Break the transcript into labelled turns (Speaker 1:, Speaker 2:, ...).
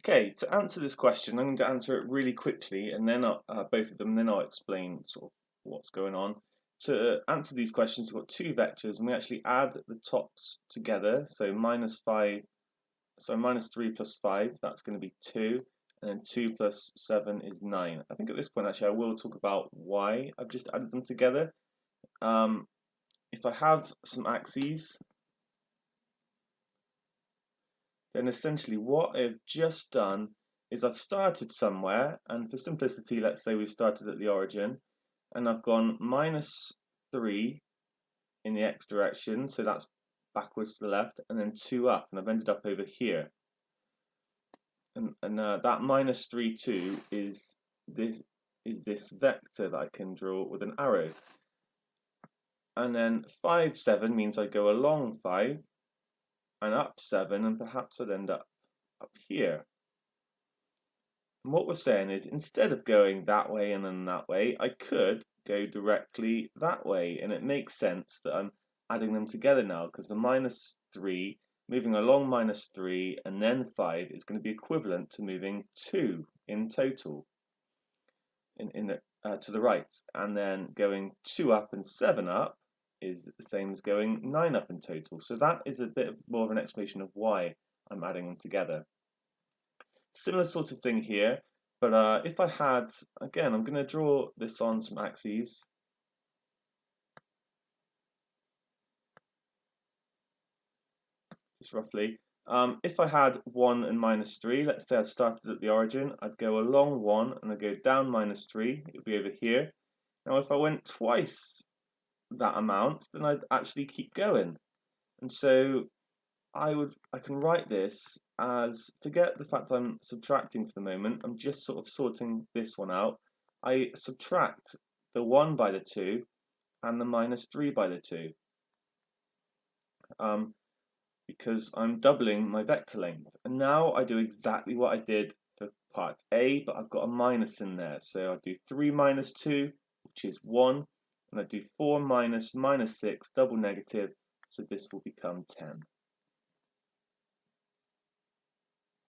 Speaker 1: Okay, to answer this question, I'm going to answer it really quickly, and then both of them, and then I'll explain sort of what's going on. To answer these questions, we've got two vectors, and we actually add the tops together. So minus 3 plus 5, that's going to be 2, and then 2 plus 7 is 9. I think at this point, actually, I will talk about why I've just added them together. If I have some axes, then essentially what I've just done is I've started somewhere, and for simplicity, let's say we've started at the origin, and I've gone minus 3 in the x direction, so that's backwards to the left, and then 2 up, and I've ended up over here. And that minus 3, 2 is this vector that I can draw with an arrow. And then 5, 7 means I go along 5, and up 7, and perhaps I'd end up here. And what we're saying is, instead of going that way and then that way, I could go directly that way, and it makes sense that I'm adding them together now, because the minus 3 moving along minus 3 and then 5 is going to be equivalent to moving 2 in total to the right, and then going 2 up and 7 up is the same as going 9 up in total. So that is a bit more of an explanation of why I'm adding them together. Similar sort of thing here, but if I had, again, I'm going to draw this on some axes. Just roughly. If I had 1 and minus 3, let's say I started at the origin, I'd go along 1 and I'd go down minus 3, it would be over here. Now if I went twice that amount, then I'd actually keep going. And so I can write this as, forget the fact that I'm subtracting for the moment, I'm just sort of sorting this one out. I subtract the 1 by the 2 and the minus 3 by the 2. Because I'm doubling my vector length. And now I do exactly what I did for part A, but I've got a minus in there. So I do 3 minus 2, which is 1, and I do 4 minus minus 6, double negative, so this will become 10.